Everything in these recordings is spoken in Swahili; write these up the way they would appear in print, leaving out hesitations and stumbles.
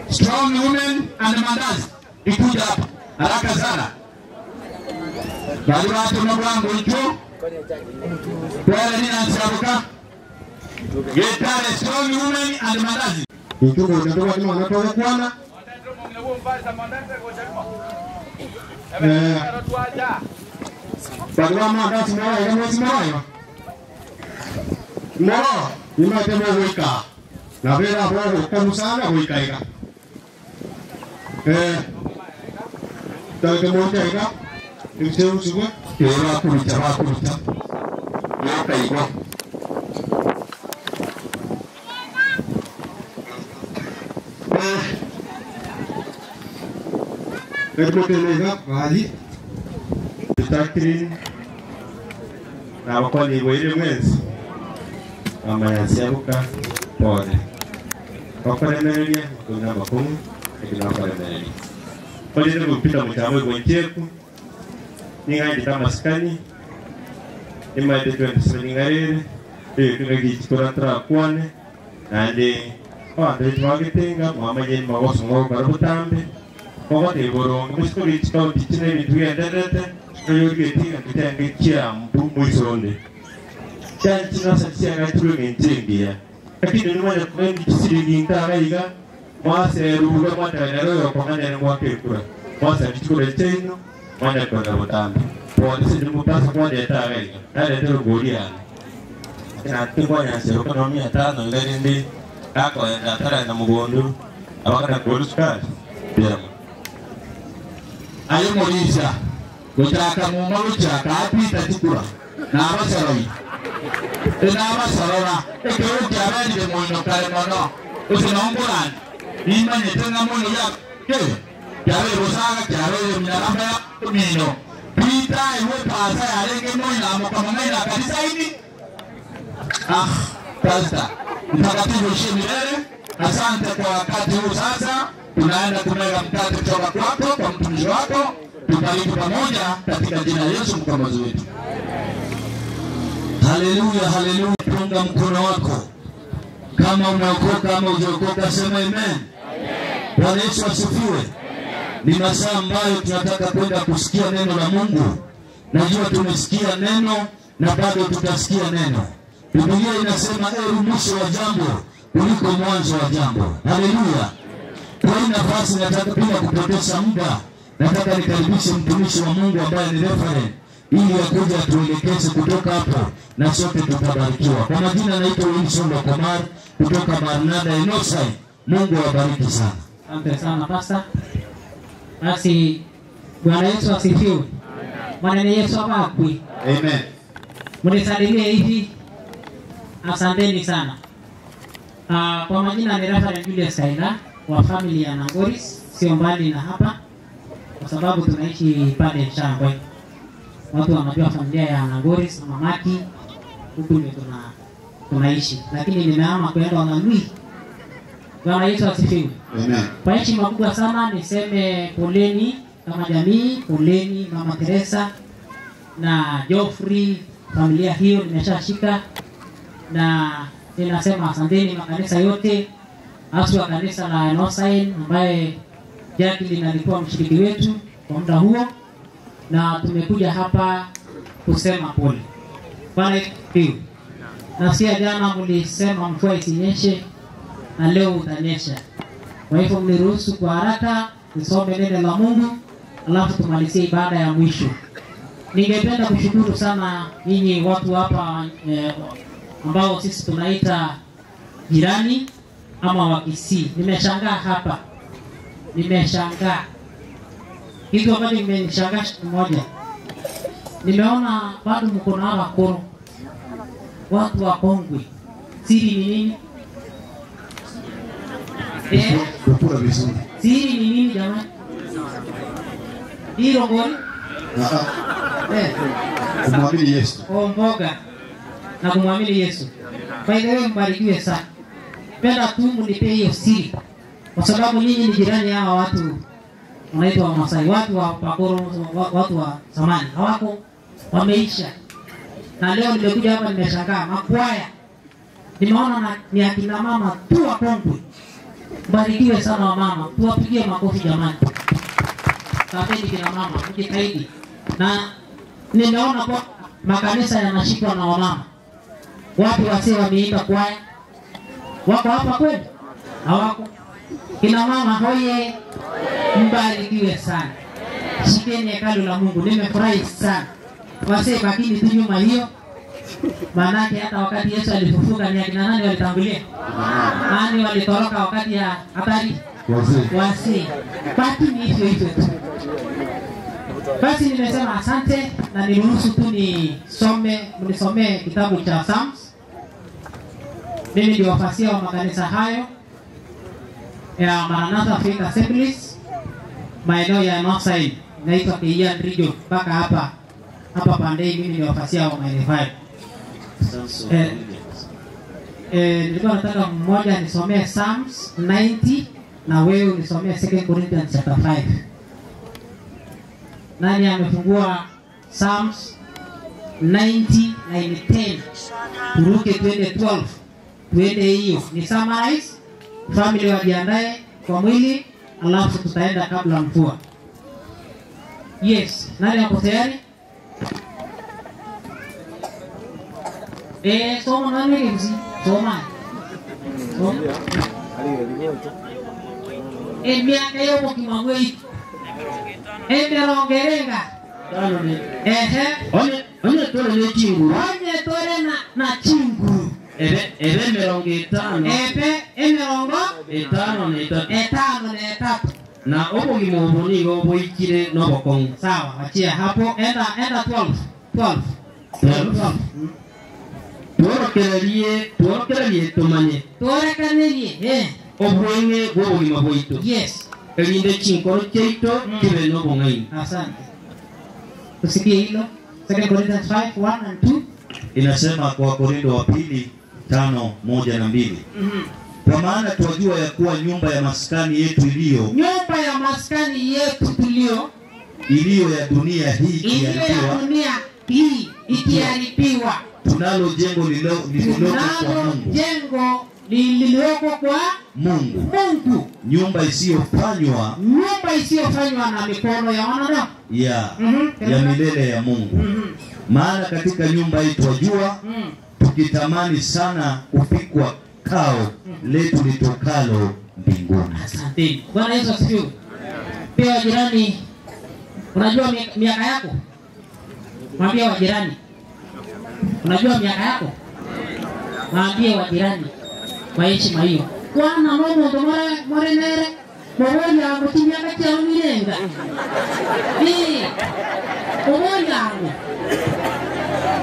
Strong women and mandazi ikuja hapa haraka sana. Bali watu mwangu hicho kwa nini anasabuka? Getare strong women and mandazi. Ituko ndio watu wanatoka kwana. Bagwa mandazi na wao mwezi mmoja. Moro, nimetema wika. Na vera hapo kama sana wika. Taweke moja ika. Niseu sugu. Kera kurucha wakurucha. Yoka iko. Kemudian wali ditakrin na wakoni wele mwezi mama ya siabuka pole wakone merelia kuna makumu kuna wakone merelia pole ndio kupita mtamwe gwencheku ninga ndita maskani ima ndito ndisingarere kuna gichikora tra kwane nande ndio twagitenga mama yeni mawoso ngo barabutambe kwa teboro musikuri chikao tichine bitwenderete yogetinga kitenge kya mwisonde chanchi nasa cyanga tuwe ntingiya lakini nimanya kwendi kisiri ngintarayiga mwase rubuga mwatanero yokomane ngwakekura mwase bichikore cheno mwana kwa butambe kwa sisi mutasa kwa ndetarayiga nale tero goliana na tibwa yanse ekonomi atano ngerindi ako ndatara na mugondo abakana goluskari bia ayo morisha gutaka mu marucha kapita tikura na abasaroi ena abasarora ekero kyabandi de mono kale mono usinongorana imanye tena mono ya ke yawe rosaga yawe mnaramba ya mino pita iwe pasa yalenge moyo kama mena kanisa hili pastor mtakatifu Shemilele, asante kwa wakati huu. Sasa tunaenda kumega mkate kutoka kwako kwa mtumishi wako, tubariki pamoja katika jina la Yesu mkombozi wetu. Haleluya, haleluya. Punga mkono wako. Kama umeokoka ama hujaokoka sema amen. Bwana Yesu asifiwe. Ni masaa ambayo tunataka kwenda kusikia neno la Mungu. Najua tumesikia neno na bado tutasikia neno. Biblia inasema heri mwisho wa jambo kuliko mwanzo wa jambo. Haleluya. Kwa hii nafasi nataka bila kupoteza muda, nataka nikaribishe mtumishi wa Mungu ambaye ni referent ili akuje atuelekeze kutoka hapo na sote tutabarikiwa. Kwa majina naitwa Wilson Lokomar kutoka Barnada Enosai. Mungu awabariki sana. Asante sana pastor. Basi Bwana Yesu asifiwe. Bwana Yesu akakui. Amen. Mnisalimie hivi. Asanteni sana. Kwa majina ni Reverend Julius Kaila wa family ya Nangoris, sio mbali na hapa kwa sababu tunaishi pale Shambwe. Watu wanajua familia ya Nangoris na Mamaki huku ndio tunaishi. Lakini nimehama kwenda Nangui. Bwana Yesu asifiwe. Amen. Kwa heshima kubwa sana niseme poleni kama jamii, poleni Mama Teresa na Geoffrey, familia hiyo nimeshashika, na ninasema asanteni makanisa yote, hasa kanisa la Enosai ambaye Jacqueline alikuwa mshiriki wetu kwa muda huo, na tumekuja hapa kusema pole. Bwana asifiwe. Nasikia jana mlisema mvua isinyeshe na leo utanyesha. Kwa hivyo mniruhusu kwa haraka nisome neno la Mungu alafu tumalizie ibada ya mwisho. Ningependa kushukuru sana ninyi watu hapa ambao sisi tunaita jirani ama wakisi. Nimeshangaa hapa. Nimeshangaa. Kitu ambacho kimenishangaa moja. Nimeona bado mko na wakoro. Watu wa Kongwe. Siri ni nini? Kupura vizuri. Siri ni nini jamani? Hilo goli? Kumwamini Yesu. Mboga na kumwamini Yesu. Kwa hiyo mbarikiwe sana. Penda tu mnipe hiyo siri. Kwa sababu nyinyi ni jirani hawa watu wanaitwa Wamasai, watu wa Pagoro, watu wa zamani. Hawako wameisha. Na leo nimekuja hapa nimeshangaa makwaya. Nimeona ni akina mama tu wa Kongwe. Barikiwe sana wa mama. Tuwapigie makofi jamani. Tapeni kina mama, mjitahidi. Na nimeona kwa makanisa yanashikwa na wamama. Wapi wasee wameimba kwaya? Wako hapa kweli? Hawako. Kina mama hoye, mbarikiwe sana. Shikeni hekalu la Mungu. Nimefurahi sana. Wasee bakini tu nyuma hiyo. Maanake hata wakati Yesu alifufuka ni akina nani walitangulia? Nani walitoroka wakati ya hatari? Wasi. Baki ni hivyo tu. Basi nimesema asante na niruhusu tu mnisomee kitabu cha Psalms. Mimi ndio wafasia wa makanisa hayo ya Maranatha Faith Assemblies maeneo ya Northside, naitwa Keian Region mpaka hapa Pandei. Mimi ndio wafasia wa maeneo hayo. Nilikuwa nataka mmoja nisomee Psalms 90 na wewe unisomee 2 Corinthians chapter 5. Nani amefungua Psalms 90 na 10? Turuke twende 12. Twende hiyo. Ni summarize. Family wajiandae kwa mwili alafu tutaenda kabla mvua. Yes, nani hapo tayari? Soma nani hizi? Soma. Miaka hiyo kimangwei. Emerongerega. Onye tore ne chingu. Onye tore na chingu. Ebe merongo etano. Emerongo etano na etatu. Na obo gimoboni obo ikire nobokong. Sawa, achia hapo. Enda 12. Tuoro kerelie tumanye. Tuoro kerelie. obwenge bw'obulima bwaitu Yes. elinde chinkoro chaito kibe n'obung'aini. Asante. Tusikie hilo. 2 Corinthians 5:1 and 2. Inasema kwa Korinto wa pili 5:1 na 2. Kwa maana twajua ya kuwa nyumba ya maskani yetu nyumba ya maskani yetu iliyo ya dunia hii ikiharibiwa, tunalo jengo lililoko kwa Mungu, nyumba isiyofanywa na mikono ya wanadamu, ya milele ya Mungu. Maana katika nyumba hii twajua tukitamani sana kufikwa kao letu litokalo mbinguni. Asante. Bwana Yesu asifiwe. Pia jirani, unajua miaka yako? Mwambie wa jirani. Unajua miaka yako? Mwambie wa jirani kwa heshima hiyo. Bwana Mungu ndomare morenere mobonya mutimya kati ya mirenga. Mobonya ngo.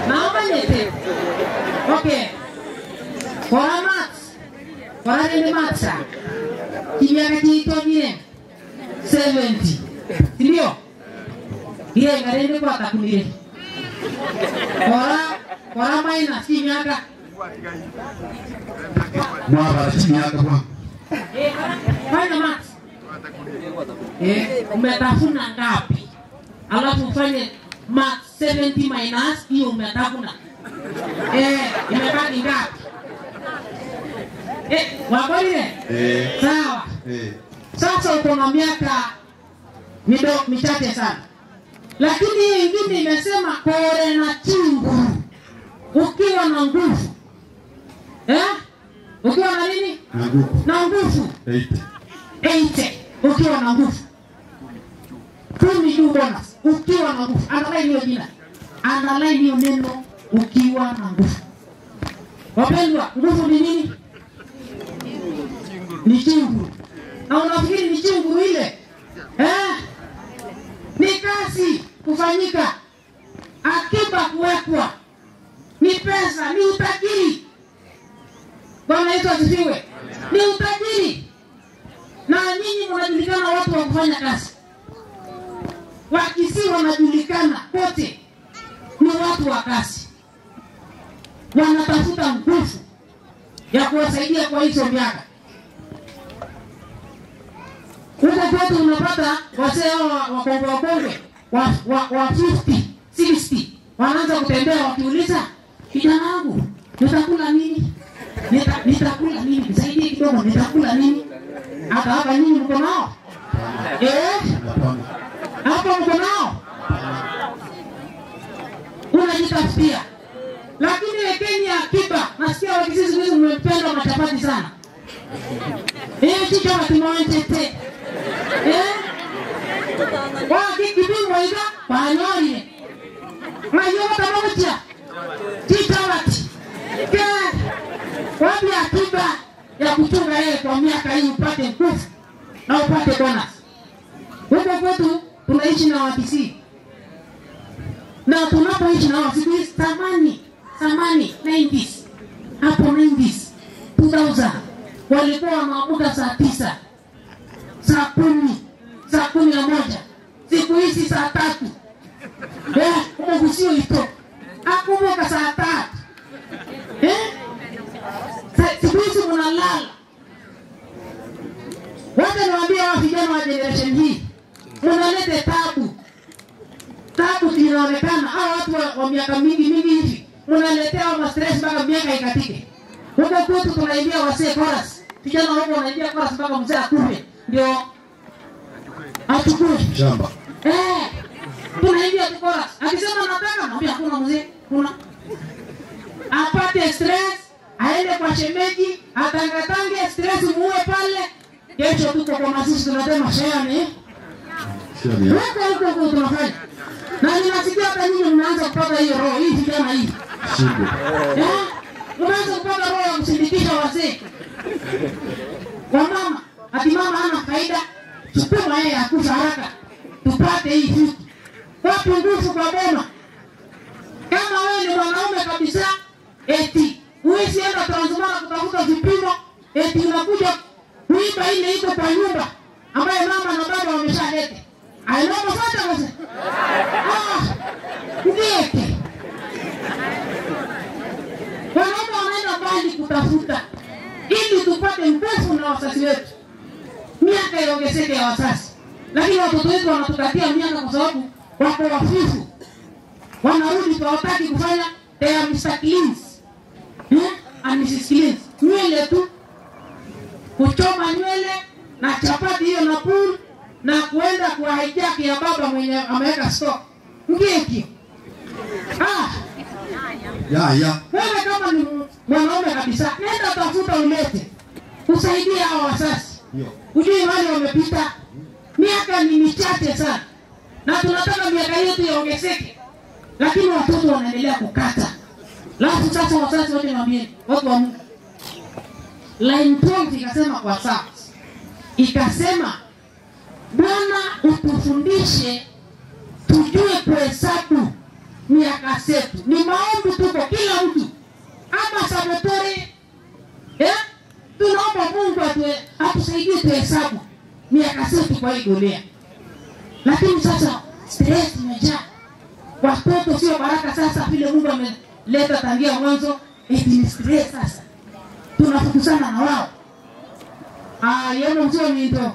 Naomanyete. Okay. Kwa nini matsa? Kimya kati ito mirenga. 70. Ndio. Ile ngarende kwa takunire. Kwa minus miaka. Mwaba miaka kwa. Fanya max. Umetafuna ngapi? Alafu ufanye max 70 minus hiyo umetafuna. Imebaki ngapi? Wakoile? Sawa. Sasa uko na miaka michache sana. Lakini hiyo ingine imesema kore na chungu. Ukiwa na nguvu. Ukiwa na nini? Na nguvu. 80. Ukiwa na nguvu. 10 juu bonus. Ukiwa na nguvu. Underline hiyo jina. Underline hiyo neno ukiwa na nguvu. Wapendwa, nguvu ni nini? Ni chungu. Na unafikiri ni chungu ile? Ni kazi kufanyika. Akiba kuwekwa. Ni pesa, ni utajiri. Bwana Yesu asifiwe. Ni utajiri. Na nyinyi mnajulikana watu wa kufanya kazi. Wakisi wanajulikana wote ni watu wa kazi. Wanatafuta nguvu ya kuwasaidia kwa hizo miaka. Huko kwetu unapata wasee wakongwe wa 50, 60 wanaanza kutembea wakiuliza, kijana wangu, nitakula nini? Nitakula nini? Nisaidie kidogo, nitakula nini? Hapa nyinyi mko nao? Hapa mko nao? Unajitafutia. Lakini wekeni akiba. Nasikia wakisisi hizo mmependa machapati sana. Chicha matimontete. Kipimo higa panyori. Mayo tamoja. Chicha wati. Wapi akiba ya kuchunga yeye kwa miaka hii upate nguvu na upate bonus. Huko kwetu tunaishi na wakisi. Na tunapoishi na wakisi zamani 90s. Hapo 90s 2000 walikuwa wanaabuka saa 9, saa 10, saa 11. Siku hizi saa 3. Umegusio ito. Akumbuka saa 3. Siku hizi mnalala. Wote niwaambia wa vijana wa generation hii. Mnalete tabu inaonekana hao watu wa miaka mingi hivi. Mnaletea wa stress mpaka miaka ikatike. Huko kwetu tunaimbia wasee chorus. Vijana wao wanaimbia chorus mpaka mzee akufe. Ndio achukue shamba. Tunaimbia chorus. Akisema nataka naambia hakuna mzee, kuna. Apate stress, aende kwa shemeji, atangatange stress muue pale. Kesho tuko kwa masisi tunasema shame. Huko tunafanya. Na ninasikia hata nyinyi mnaanza kupata hiyo roho hii vijana hii. Mnaanza kupata roho ya kusindikisha wazee. Kwa mama, ati mama hana faida, chukua yeye akufa haraka. Tupate hii vitu. Wapi nguvu kwa boma? Kama wewe ni mwanaume kabisa, eti huwezi enda Transmara kutafuta vipimo, eti unakuja kuiba ile iko kwa nyumba ambaye mama na baba wameshaleta. Ainaomba fata basi. Ndiye. Wanaume wanaenda mbali kutafuta ili tupate nguvu na wazazi wetu. Miaka iongezeke ya wazazi. Lakini watoto wetu wanatukatia miaka kwa sababu wako wafifu. Wanarudi hawataki kufanya they are Mr. Cleans. And Mrs. Cleans. Nywele tu. Kuchoma nywele na chapati hiyo na pool na kuenda kwa hijack ya baba mwenye ameweka stock. Ngeki. Wewe kama ni mwanaume kabisa, nenda tafuta ulete. Usaidia hao wazazi. Ujue wale wamepita. Miaka ni michache sana. Na tunataka miaka yetu iongezeke. Lakini watoto wanaendelea kukata. Alafu sasa wazazi wote niwaambie, watu wa Mungu. Line 12 ikasema kwa sasa. Ikasema Bwana utufundishe tujue kuhesabu miaka yetu. Ni maombi tuko kila mtu. Ama Sabatori tunaomba Mungu atusaidie tuhesabu miaka yetu kwa hii dunia. Lakini sasa stress imejaa. Watoto sio baraka sasa vile Mungu ameleta tangia mwanzo, ni stress sasa. Tunafukuzana na wao. Yemo mzio minto.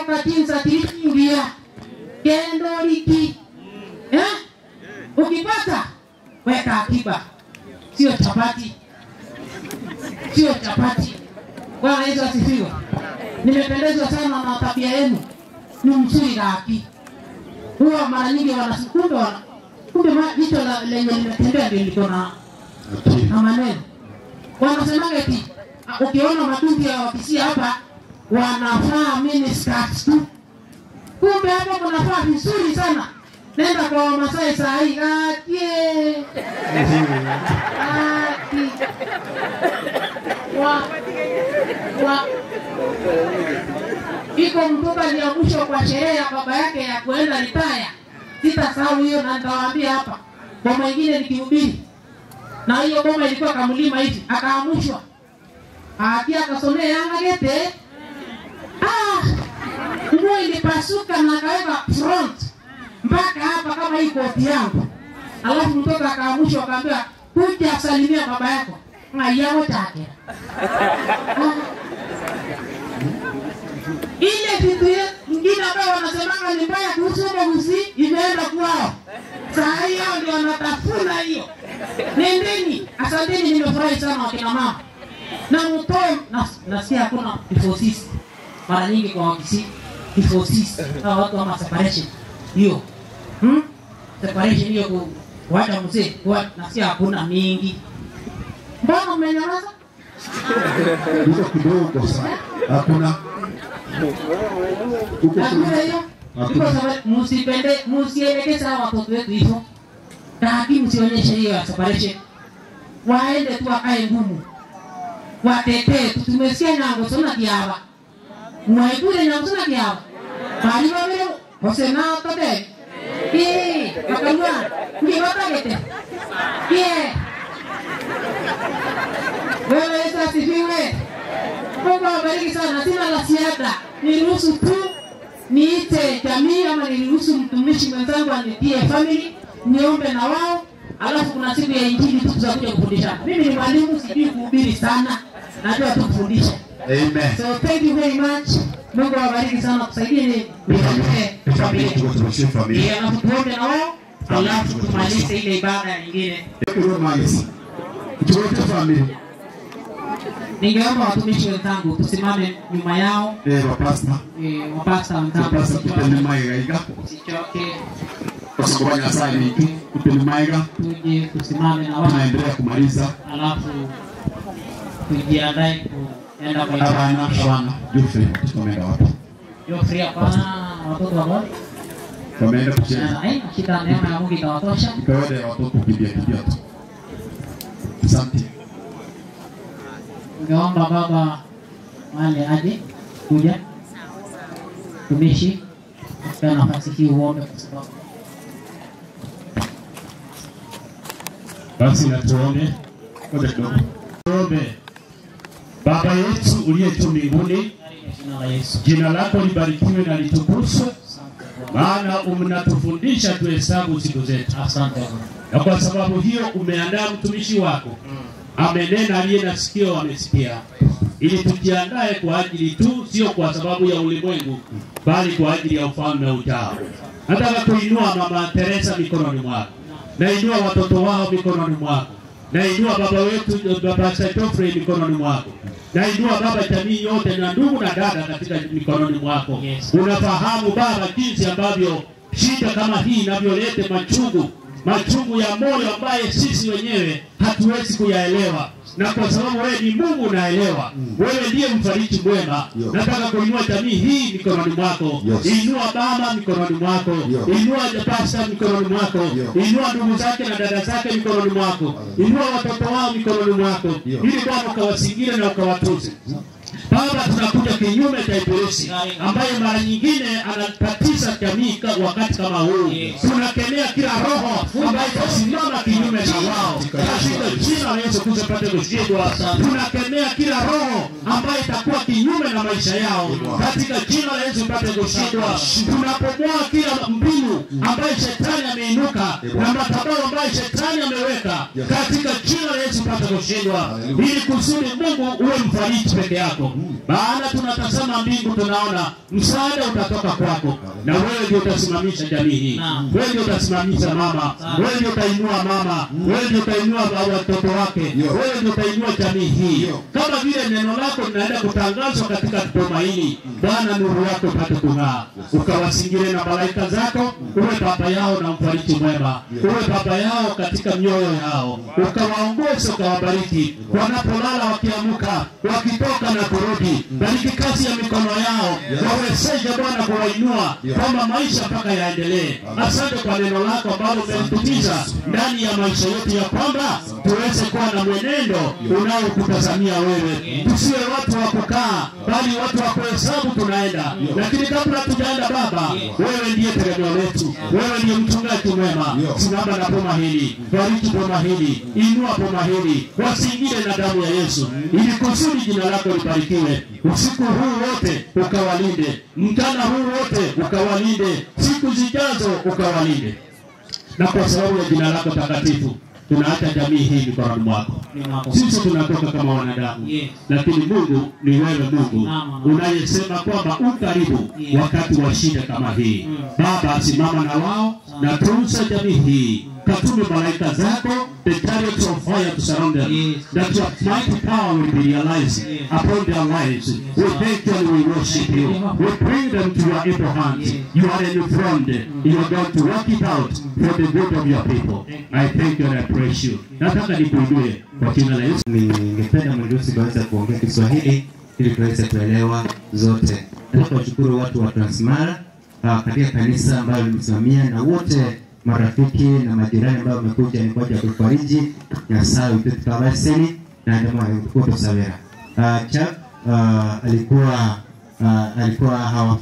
Katinza tilingia. Kendo liki. Ukipata weka akiba. Sio chapati. Sio chapati. Bwana Yesu asifiwe. Nimependezwa sana na tabia yenu. Ni mzuri na haki. Huwa mara nyingi wanasukumba kumbe jicho lenye limetembea ndio liko na maneno. Wanasema eti ukiona madundi ya wakisia hapa wanafaa miniskirts tu. Kumbe hapo kunafaa vizuri sana. Nenda kwa Wamasai saa hii iko mtoto aliamshwa kwa sherehe ya baba yake ya kuenda retire. Sitasahau hiyo na nitawaambia hapa. Boma nyingine nikihubiri. Na hiyo boma ilikuwa kamlima hivi, akaamshwa. Akia akasomea Yanga gete. Nguo ilipasuka na akaweka front mpaka hapa kama hii koti yangu. Alafu mtoto akaamshwa akaambia, "Kuja salimia baba yako." Ngayao take. Ile vitu nyingine ambao wanasemanga ni mbaya kuhusu mbuzi imeenda kwao. Saa hiyo ndio wanatafuna hiyo. Nendeni, asanteni, nimefurahi sana wakina mama. Na mtoe nasikia hakuna divorce. Mara nyingi kwa wakisi divorce. Watu wa separation. Hiyo. Separation hiyo kuacha mzee, kwa nasikia hakuna mingi. Mbona mmenyamaza? Ndio kidogo sana. Hakuna. Musielekeze watoto wetu hivyo. Lakini msionyeshe hiyo ya separation. Waende tu wakae ngumu. Watetee, tumesikia nyango sona diaba. Mwaibure nyango sona diaba. Bali wabele, wasena tote. Wakalua, ndio watagete. Wewe Yesu asifiwe. Mungu awabariki sana. Sina la ziada. Niruhusu tu niite jamii ama niruhusu mtumishi mwenzangu anitie family, niombe na wao, alafu kuna siku ya injili tutakuja kufundisha. Mimi ni mwalimu, sijui kuhubiri sana, najua tu kufundisha. Amen. So thank you very much. Mungu awabariki sana, kusaidieni familia. Alafu tuombe na wao, alafu tumalize ile ibada nyingine. Tuombe familia. Ningeomba watumishi wenzangu tusimame nyuma yao. Wapasta. Wapasta wenzangu. Wapasta tupende maiga. Usichoke. Usikubanya sana hiki. Tupende maiga. Tuje tusimame na wao. Tunaendelea kumaliza. Alafu tujiandae kuenda kwa ibada. Bwana Jofrey tumeenda wapi? Jofrey hapana, watoto wa Mungu. Tumeenda kucheza. Shida neema ya Mungu itawatosha. Kawaida ya watoto kukimbia tu. Asante. Ningeomba baba wale aje kuja tumishi kwa nafasi hii uombe kwa sababu basi na tuombe. Ngoja kidogo. Tuombe. Baba yetu uliye juu mbinguni, jina lako libarikiwe na litukuzwe, maana unatufundisha tuhesabu siku zetu. Asante. Na kwa sababu hiyo umeandaa mtumishi wako. Amenena, aliye na sikio amesikia. Ili tujiandae kwa ajili tu, sio kwa sababu ya ulimwengu, bali kwa ajili ya ufalme ujao. Nataka kuinua Mama Teresa mikononi mwako. Nainua watoto wao mikononi mwako. Nainua baba wetu, Baba Saitofrey mikononi mwako. Nainua Baba jamii yote na ndugu na dada katika mikononi mwako. Unafahamu Baba jinsi ambavyo shida kama hii inavyoleta machungu ya moyo ambaye sisi wenyewe hatuwezi kuyaelewa. Na kwa sababu wewe ni Mungu unaelewa. Wewe ndiye mfariji mwema. Nataka kuinua jamii hii mikononi mwako. Inua mama mikononi mwako. Inua pasta mikononi mwako. Inua ndugu zake na dada zake mikononi mwako. Inua watoto wao mikononi mwako. Ili Bwana ukawasingire na ukawatunze. Baba, tunakuja kinyume cha ibilisi ambaye mara nyingine anatatiza jamii wakati kama huu. Tunakemea kila roho ambaye itasimama kinyume na wao. Katika jina la Yesu Kristo pate kushindwa. Tunakemea kila roho ambaye itakuwa kinyume na maisha yao. Katika jina la Yesu pate kushindwa. Tunapomoa kila mbinu ambaye shetani ameinuka na madhabahu ambaye shetani ameweka. Katika jina la Yesu pate kushindwa. Ili kusudi Mungu uwe mfariji peke yako. Maana tunatazama mbingu, tunaona msaada utatoka kwako, na wewe ndio utasimamisha jamii hii. Wewe ndio utasimamisha mama, wewe ndio utainua mama, wewe ndio utainua watoto wake, wewe ndio utainua jamii hii. Kama vile neno lako linaenda kutangazwa katika boma hili, Bwana nuru yako ipate kung'aa. Ukawasingire na malaika zako, uwe baba yao na mfariji mwema, uwe baba yao katika mioyo yao. Ukawaongoze, ukawabariki wanapolala, wakiamka, wakitoka na kurudi. Bariki kazi ya mikono yao. Wawezeshe Bwana kuwainua kwamba maisha mpaka yaendelee. Asante kwa neno lako ambalo umelitumiza ndani ya maisha yetu, ya kwamba tuweze kuwa na mwenendo unaokutazamia wewe. Tusiwe watu wa kukaa, bali watu wa kuhesabu tunaenda. Lakini kabla tujaenda Baba, wewe ndiye tegemeo letu. Wewe ndiye mchungaji mwema. Simama na boma hili. Bariki boma hili. Inua boma hili. Wasingire na damu ya Yesu. Ili kusudi jina lako libarikiwe. Usiku huu wote ukawalinde. Mchana huu wote ukawalinde. Siku zijazo ukawalinde. Na kwa sababu ya jina lako takatifu, tunaacha jamii hii mikononi mwako. Sisi tunatoka kama wanadamu, lakini Mungu ni wewe Mungu unayesema kwamba ukaribu wakati wa shida kama hii. Baba, simama na wao na tunza jamii hii. Katume malaika zako, the chariots of fire to surround them, that your mighty power will be realized upon their lives. We thank you and we worship you. We bring them to your able hands. You are enthroned. You are going to work it out for the good of your people. I thank you and I praise you. Nataka nikuinue kwa jina la Yesu. Ningependa mwendosi kwanza kuongea Kiswahili ili tuweze kuelewa zote. Nataka kushukuru watu wa Transmara katika kanisa ambayo limesimamia, na wote marafiki na majirani ambao wamekuja ni kwa ajili ya kufariji na sawa vitu kama seni na ndio mwa Savera. Alikuwa hawa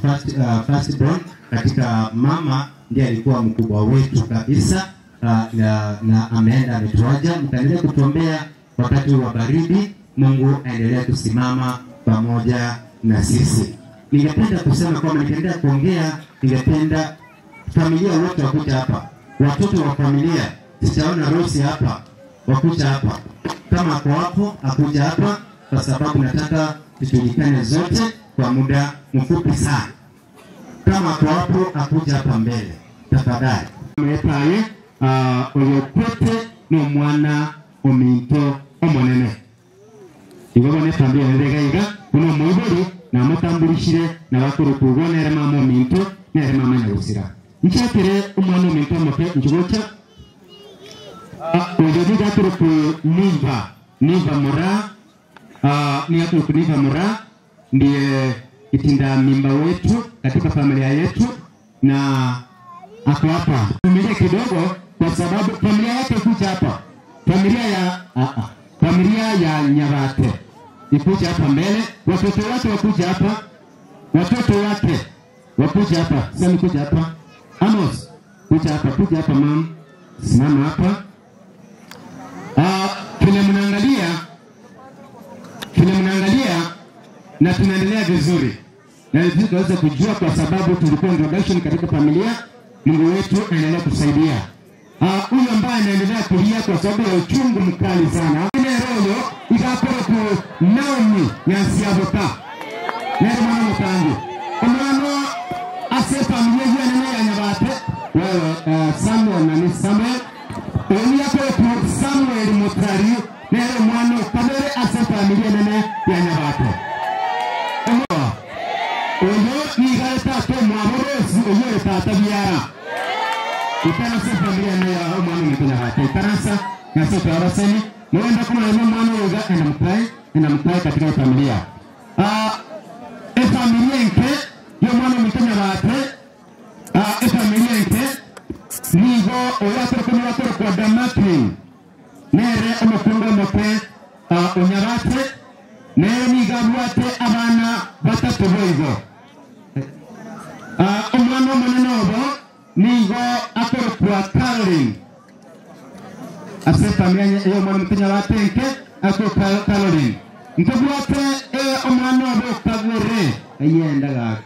first born katika mama, ndiye alikuwa mkubwa wetu kabisa, na ameenda ametuacha. Mtaendelea kutuombea wakati wa baridi. Mungu aendelee kusimama pamoja na sisi. Ningependa kusema kwamba nikiendelea kuongea, ningependa familia wote wakuja hapa. Watoto wa familia, sijaona Rosi hapa, wakuja hapa. Kama kwa hapo, akuja hapa kwa sababu nataka tujulikane zote kwa muda mfupi sana. Kama kwa hapo, akuja hapa mbele. Tafadhali. Mwetaye, oyokwete no mwana ominto omonene. Ingobone tambi endegaiga, uno mwibori na mutambulishire na bakuru kubonera mama ominto nere mama nyagusira. Nchakire umwana ominto mote njugocha. Oyobi gaturu ku Niva Mura, ni gaturu ku Niva Mura, ndiye kitinda mimba wetu katika familia yetu, na ako hapa. Familia kidogo kwa sababu familia yake kuja hapa. Familia ya Nyabate ikuja hapa mbele. Watoto wake wakuja hapa. Wakuja hapa. Sasa kuja hapa. Amos, kuja hapa mama. Simama hapa. Kile mnaangalia na tunaendelea vizuri. Na tuweze kujua kwa sababu tulikuwa introduction katika familia, Mungu wetu anaendelea kusaidia. Huyu ambaye anaendelea kulia kwa sababu ya uchungu mkali sana. Ile roho ikapora ku Naomi Nyansiaboka. Nere mwana mtangu. Omwana ase familia hiyo nene ya Nyabate. Wewe Samuel na ni Samuel. Oni yako ku Samuel Mutari. Nere mwana kamere ase familia nene ya Nyabate. Oyo ni galeta to mwaborosi oyo tata biara. Ikana se familia na ya mwana mtenya hata ikanasa na sisi abaseni mwenda kama na mwana yoga ena mkai katika familia. Familia nke yo mwana mtenya hata familia nke nigo oyatoro kama yatoro kwa damatri nere omukunga moke onyabate nere nigabwate abana batatu boigo omwana manenobo nigo akoro kwa Caroline ase familia yo mwana mtenya watenke akoro Caroline ntobwate omwana obo kagwere ayenda gaka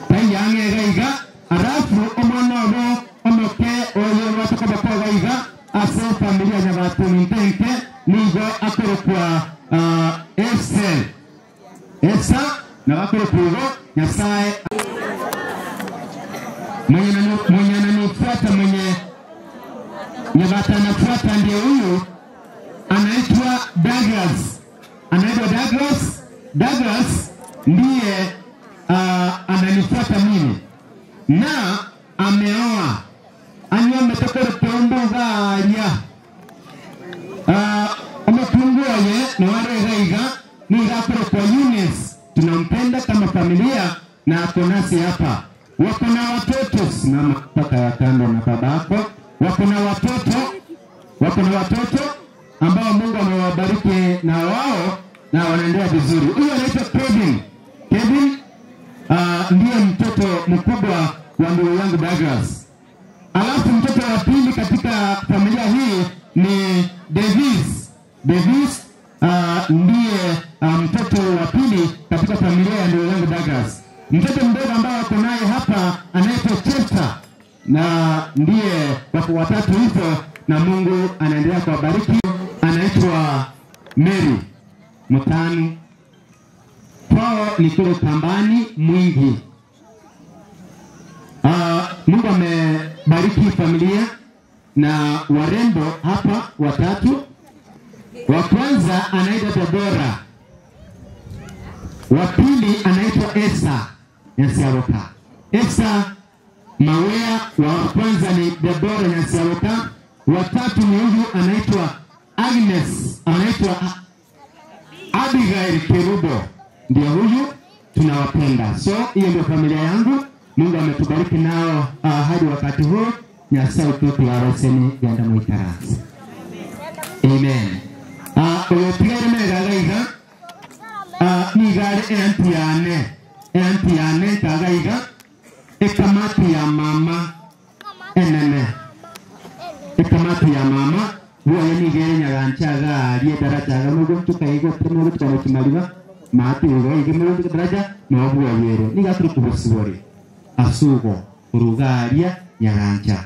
tayange gaiga arafu omwana obo omoke oyo wataka bakwa gaiga ase familia ya watu mtenke nigo akoro kwa Esa na wakoro kugo Nyasaye mwenye ananifuata mwenye Nyabata anafuata ndiye huyu anaitwa Douglas ndiye ananifuata mimi na ameoa anyo metokoro tombo garia amepungua ye na wale gaiga ni gakoro kwa Eunice tunampenda kama familia na akonasi hapa. Wako na watoto simama paka ya kando na babako. Wako na watoto ambao Mungu amewabariki na wao na wanaendelea vizuri. Huyo anaitwa Kevin ndiye mtoto mkubwa wa ndugu yangu Douglas. Alafu mtoto wa pili katika familia hii ni Davis ndiye mtoto wa pili katika familia ya ndugu yangu Douglas. Mtoto mdogo ambaye wako naye hapa anaitwa Chester na ndiye wako watatu hivyo na Mungu anaendelea kuwabariki. Anaitwa Mary Mutanu. Kwao ni kule Kambani Mwingi. Mungu amebariki familia na warembo hapa watatu. Wa kwanza anaitwa Deborah. Wa pili anaitwa Esa Nyansiaboka. Esa Mawea. Wa kwanza ni Deborah Nyansiaboka. Wa tatu ni huyu anaitwa Agnes, anaitwa Abigail Kerubo. Ndio huyu tunawapenda. So hiyo ndio familia yangu. Mungu ametubariki nao hadi wakati huu. Nyasaye tutu waroseni ganda muitarasi. Amen. Oyopigare megagaiga nigare entiane kagaiga ekamati ya mama enene ekamati ya mama huwa nigere nyaganchaga aliye daraja mugo tukaigo temo tukano kimaliba mati ugo igemo daraja no huwa yero nigatru kubusibori asugo urugaria nyagancha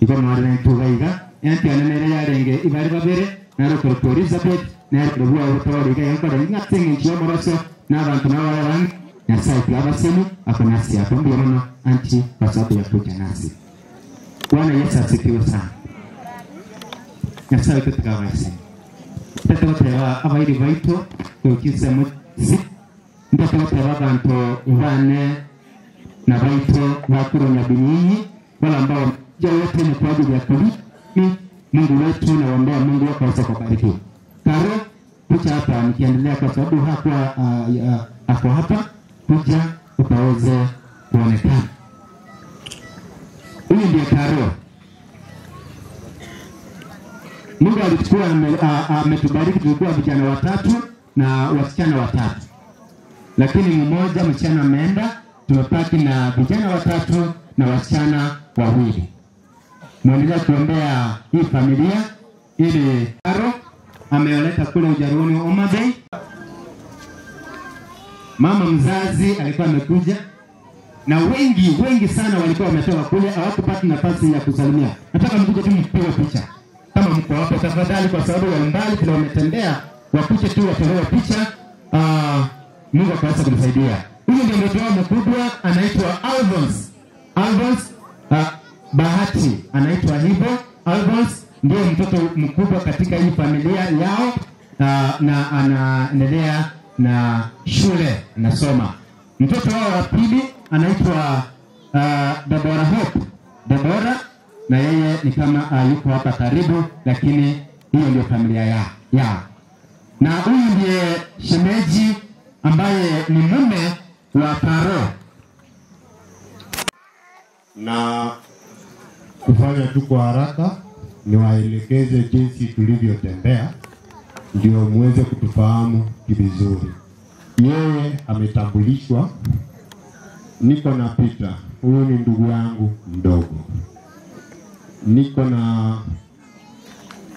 iba marene tugaiga entiane nere yarenge ibari babere naro kwa Elizabeth naro kwa wotoro ga yakora ngatengi cyo moroso n'abantu n'abantu Nyasaye twabasemu akonasi atombiye mama anti basabu ya kuja nasi. Bwana Yesu asifiwe sana. Nyasaye tutakawasi. Tatawa abairi baito kukiza muzi ndatawa abantu ubane na baito bakuru nyabinyinyi wala ambao yote ni kwa ajili ya kuli Mungu wetu na waombea Mungu akaweza kubariki. Karo kuja hapa nikiendelea kwa sababu hapo hapa kuja ukaweze kuonekana. Huyu ndiye Karo. Mungu alikuwa ametubariki tulikuwa vijana watatu na wasichana watatu. Lakini mmoja msichana ameenda, tumepaki na vijana watatu na wasichana wawili. Mwendelea kuombea hii familia ili Karo ameoleka kule Ujaruoni Omabei. mama mzazi alikuwa amekuja, na wengi sana walikuwa wametoka kule, hawakupata nafasi ya kusalimia. Nataka mkuje tu mpige picha kama mko hapo tafadhali, kwa sababu ya mbali kuna wametembea, wakuje tu watolewe picha. Mungu akaweza kumsaidia. Huyu ndio mtoto wao mkubwa, anaitwa Alphonse Bahati, anaitwa hivyo. Alphonse ndio mtoto mkubwa katika hii familia yao, na anaendelea na shule, anasoma. Mtoto wao wa pili anaitwa Deborah, na yeye ni kama yuko hapa karibu, lakini hiyo ndio familia ya. Na huyu ndiye shemeji ambaye ni mume wa Paro. Na kufanya tu kwa haraka niwaelekeze jinsi tulivyotembea ndio muweze kutufahamu vizuri. Yeye ametambulishwa. Niko na Peter, huyu ni ndugu yangu mdogo. Niko na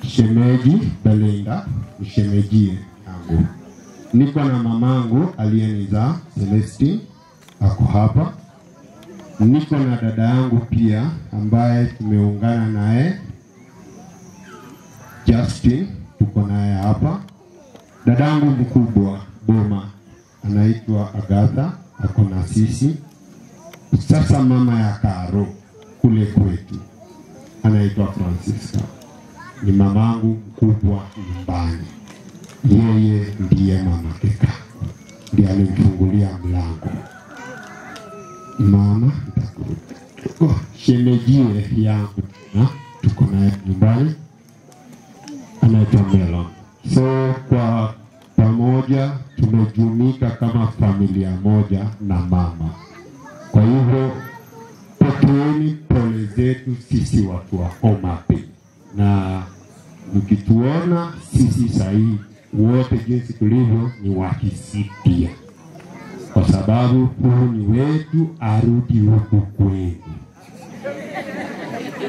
shemeji Belinda, shemeji yangu. Niko na mamangu aliyenizaa Celestine, ako hapa. Niko na dada yangu pia ambaye tumeungana naye Justin, tuko naye hapa. Dada yangu mkubwa Boma anaitwa Agatha, ako na sisi. Sasa mama ya Karo kule kwetu anaitwa Francisca, ni mamangu mkubwa nyumbani. Yeye ndiye mama Keka, ndiye alimfungulia mlango. Mama shemeji yangu na tuko naye nyumbani, anaitwa Melon. So kwa pamoja tumejumuika kama familia moja na mama. Kwa hivyo pokeeni pole zetu sisi watu wa Homa Bay, na mkituona sisi sahihi wote jinsi tulivyo ni wakisi pia, kwa sababu huu ni wetu, arudi huku kwenu.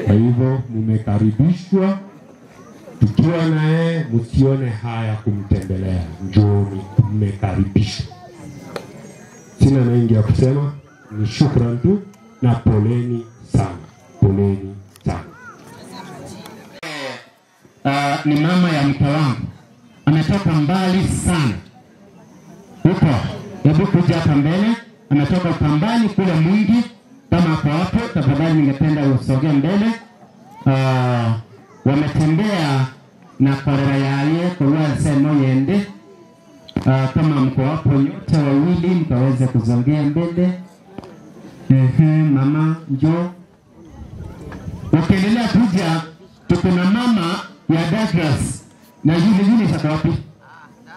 Kwa hivyo mumekaribishwa, tukiwa naye msione haya kumtembelea, njooni, mmekaribishwa. Sina mengi ya kusema, ni shukrani tu na poleni sana, poleni sana. Ni mama ya mke wangu, ametoka mbali sana huko. Hebu kuja hapa mbele, ametoka Ukambani kule Mwingi. Kama hapo hapo, tafadhali ningependa usogee mbele. Wametembea na korera yaye kwa sema yende. Kama mko hapo nyote wawili mkaweze kuzongea mbele. Mama njoo. Wakiendelea kuja, tuko na mama ya Douglas na yule sasa wapi?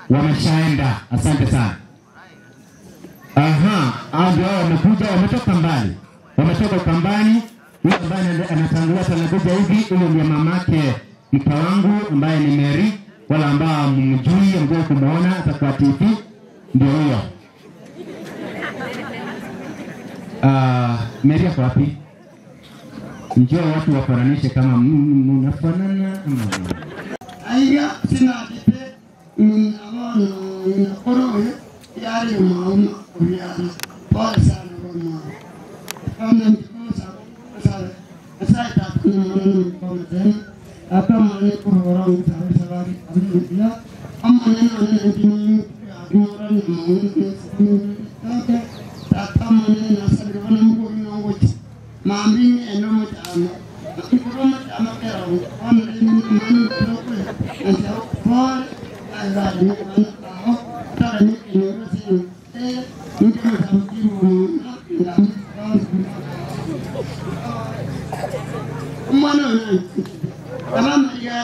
Wameshaenda. Asante sana. Ndio wamekuja, wametoka mbali. Wametoka Ukambani. Huyo ambaye anatangulia anakuja hivi, huyo ndiye mamake mke wangu ambaye ni Mary. Wala ambao mmjui mjue kumuona hata kwa TV, ndio huyo. Mary kwa wapi? Njoo watu wafananishe kama mnafanana ama. Aiga sina kipe mnaona ninakoroe yale mama uyana. Pole sana mama. Kama mtukusa sasa tunaona kama tena apa mane kurorong sabari alhamdulillah amma nana ndini moran maun okay tata mane nasabir wanam ko ngochi mambi eno mutama ko mutama kero on ni man ko anta for ala ni man ko tara ni ni rosi ni ko tamki mo ndam mana tamam ya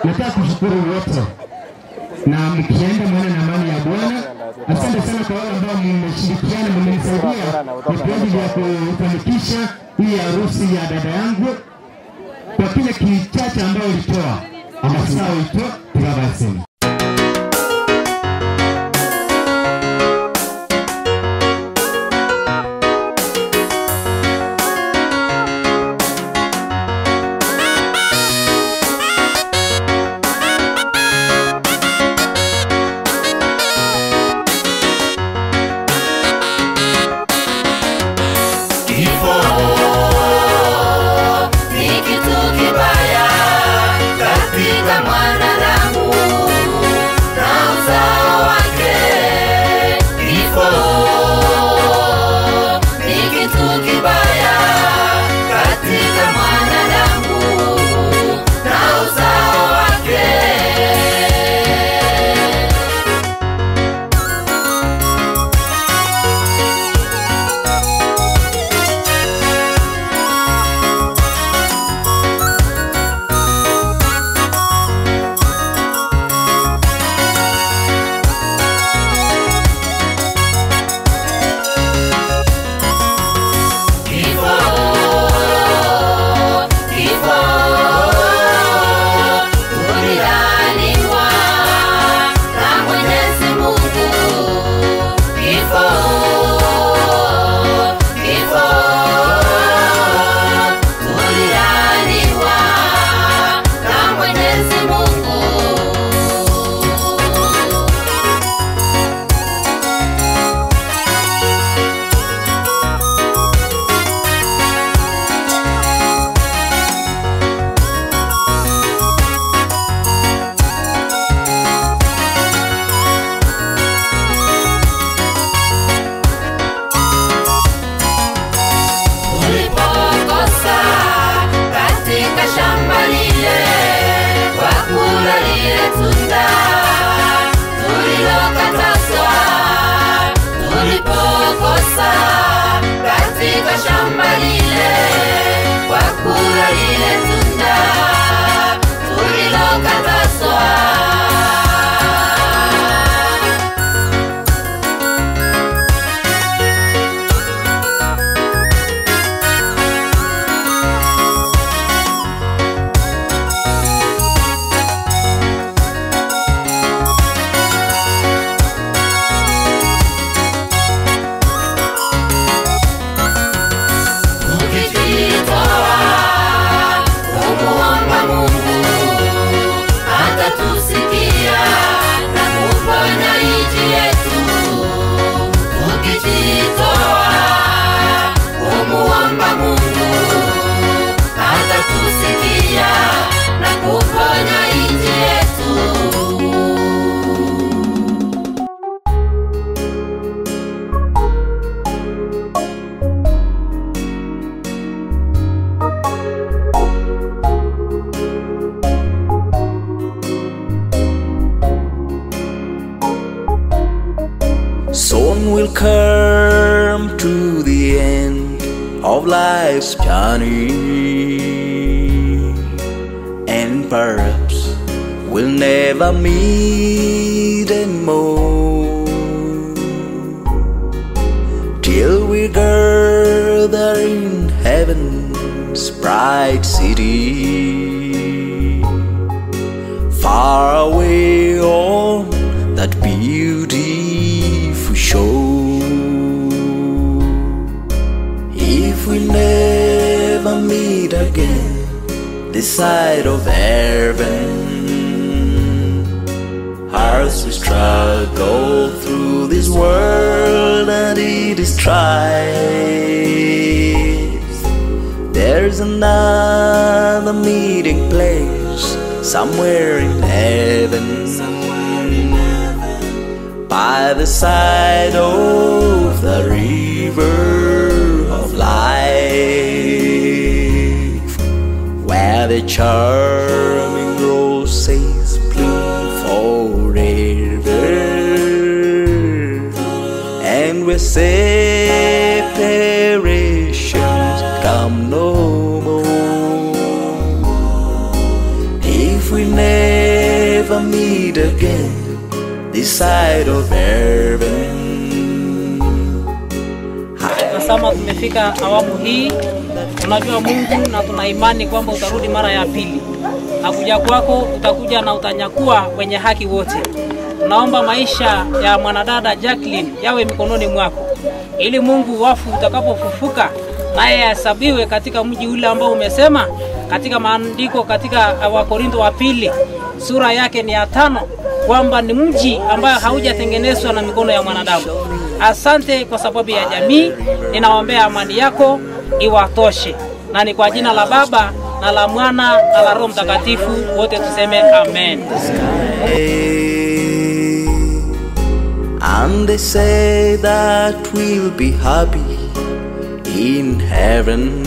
nataka kushukuru wote na mkienda mwana na amani ya Bwana. Asante sana kwa wale ambao mmeshirikiana, mmenisaidia kwa ajili ya kufanikisha hii harusi ya dada yangu, kwa kile kichache ambao ulitoa. Amasao ito turabasema. makosa katika shamba lile, kwa kula lile tunda tulilokatazwa. Soon we'll come to the end of life's journey, and perhaps we'll never meet anymore, till we gather in heaven's bright city, far away on that beautiful shore. If we never meet again this side of heaven, as we struggle through this world and it is strife, there's another meeting place somewhere in heaven, by the side of the river of life, where the charming roses bloom forever, and where separations come no more. If we never meet again this side of heaven. Nasema tumefika awamu hii, tunajua Mungu na tuna imani kwamba utarudi mara ya pili. Na kuja kwako utakuja na utanyakua wenye haki wote. Tunaomba maisha ya mwanadada Jacqueline yawe mikononi mwako, ili Mungu wafu utakapofufuka naye ahesabiwe katika mji ule ambao umesema katika maandiko katika Wakorintho wa pili sura yake ni ya 5 kwamba ni mji ambayo haujatengenezwa na mikono ya mwanadamu. Asante kwa sababu ya jamii, ninaombea amani yako iwatoshe, na ni kwa jina la Baba na la Mwana na la Roho Mtakatifu wote tuseme amen. And they say that we'll be happy in heaven,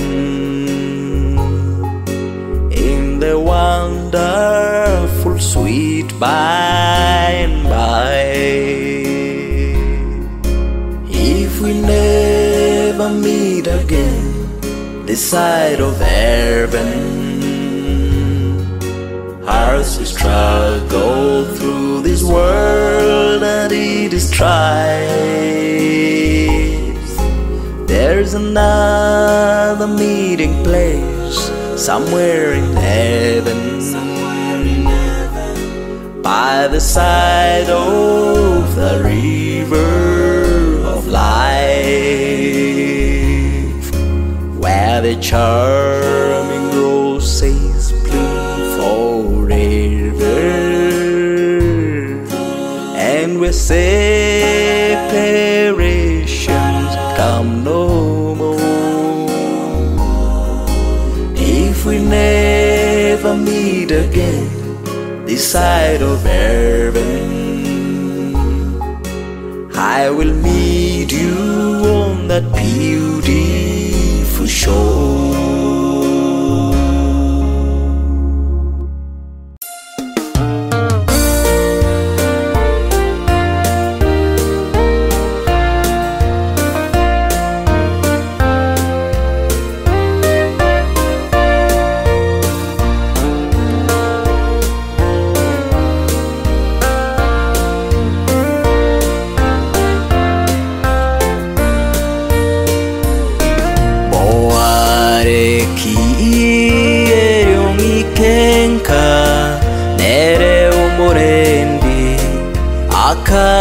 in the wonderful sweet by and by. If we never meet again this side of heaven, as we struggle through this world and it is strife, there's another meeting place somewhere in heaven, by the side of the river of life, where the charming roses bloom forever, and where separations come no more. If we never meet again this side of heaven, I will meet you on that beautiful shore.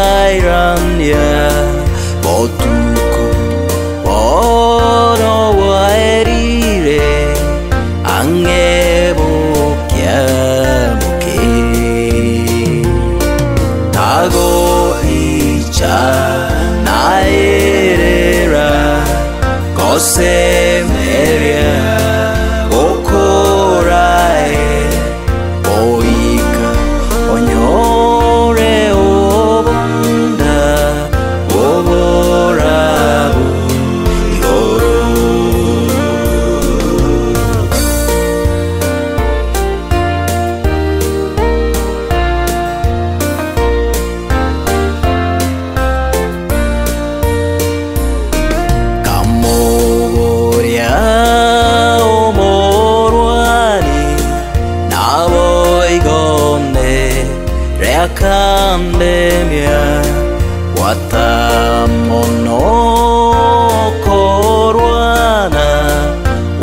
ekairania botuko bono waerire angebokia muke tago icha naerera kosemeria okorae oika onyore obonda oborabu igoro kamoria omorwani naboigone reakandemia watamono korwana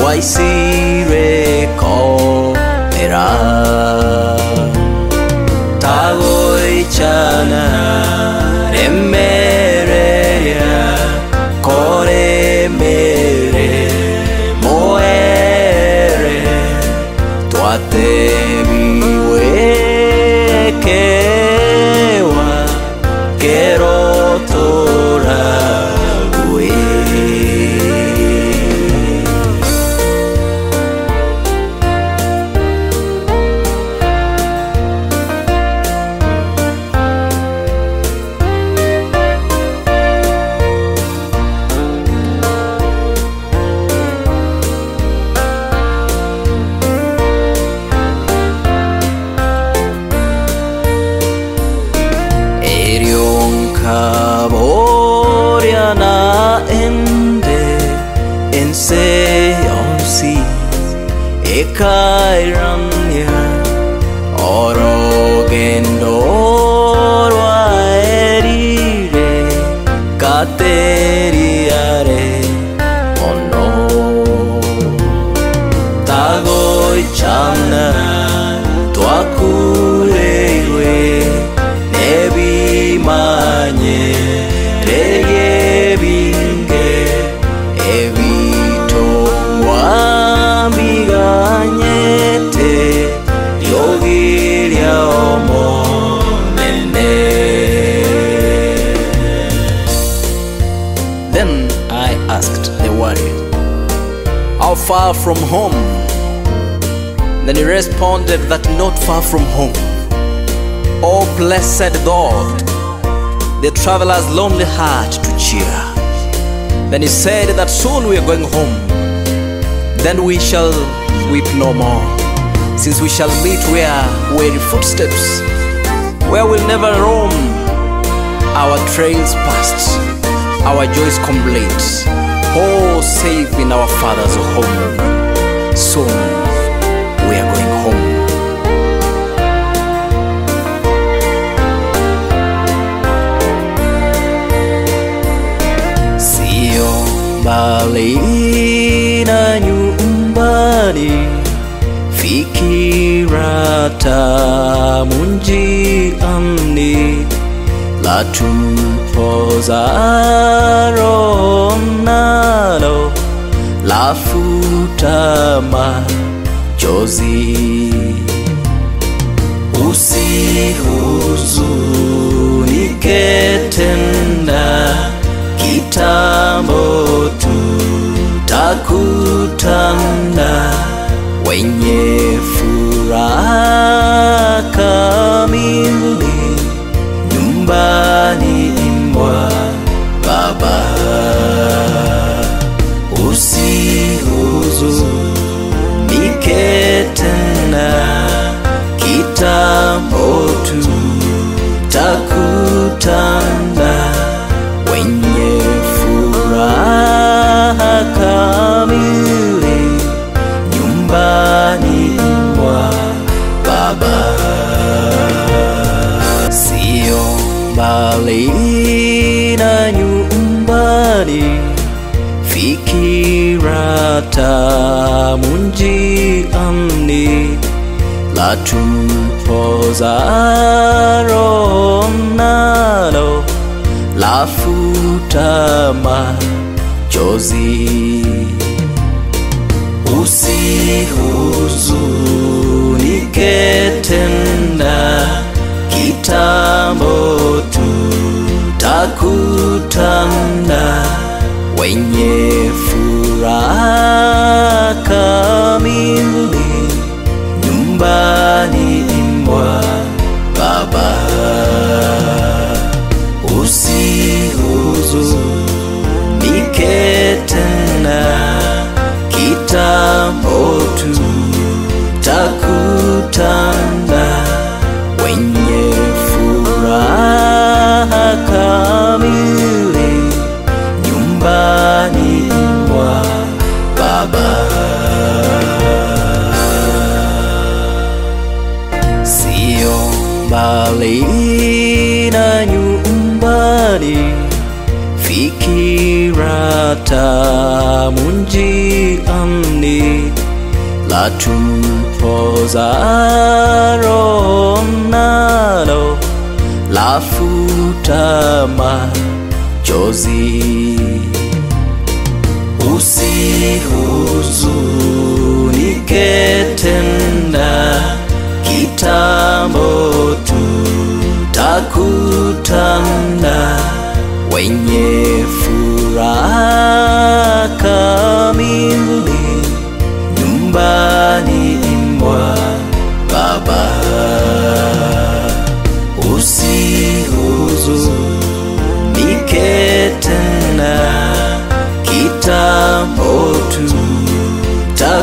waisire komera tagoichana remereya koremere moere twatebiwekewa kerotora gue Kaboriana ende ense onsi ekairania orogendorwa erire kateriare ono tagoichana twakureiwe nebimanye regebinge evito wambiganyete yogiria omonene. Then I asked the warrior, how far from home? Then he responded that not far from home. Oh, blessed God, the traveler's lonely heart to cheer. Then he said that soon we are going home. Then we shall weep no more, since we shall meet where weary footsteps, where we'll never roam. Our trails past, our joys complete. Oh, safe in our Father's home. Soon we are going home. Mbali na nyumbani, fikira tamu njiani, la tupoza roho nalo lafuta machozi. Usihuzunike tena, kitambo tutakutana, wenye furaha kamili nyumbani mwa Baba. Usihuzunike tena, kitambo tutakutana, wenye furaha kamili nyumbani mwa Baba. Sio mbali na nyumbani, fikira tamu njiani, la tupoza tupozaro nalo lafuta machozi. Usihuzunike tena, kitambo tutakutana wenye furaha kamili nyumbani mwa Baba. Usihuzunike tena, kitambo tutakutana wenye furaha kamili nyumbani mwa Baba. Sio mbali na nyumbani, fikira tamu njiani, la tupozaro nalo lafuta machozi. Usihuzunike tena, kitambo tutakutana wenye furaha kamili nyumbani mwa Baba. Usihuzunike tena, kitambo tutakutana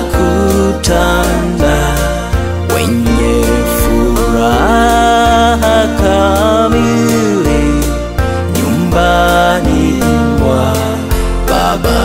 wenye furaha kamili nyumbani mwa Baba.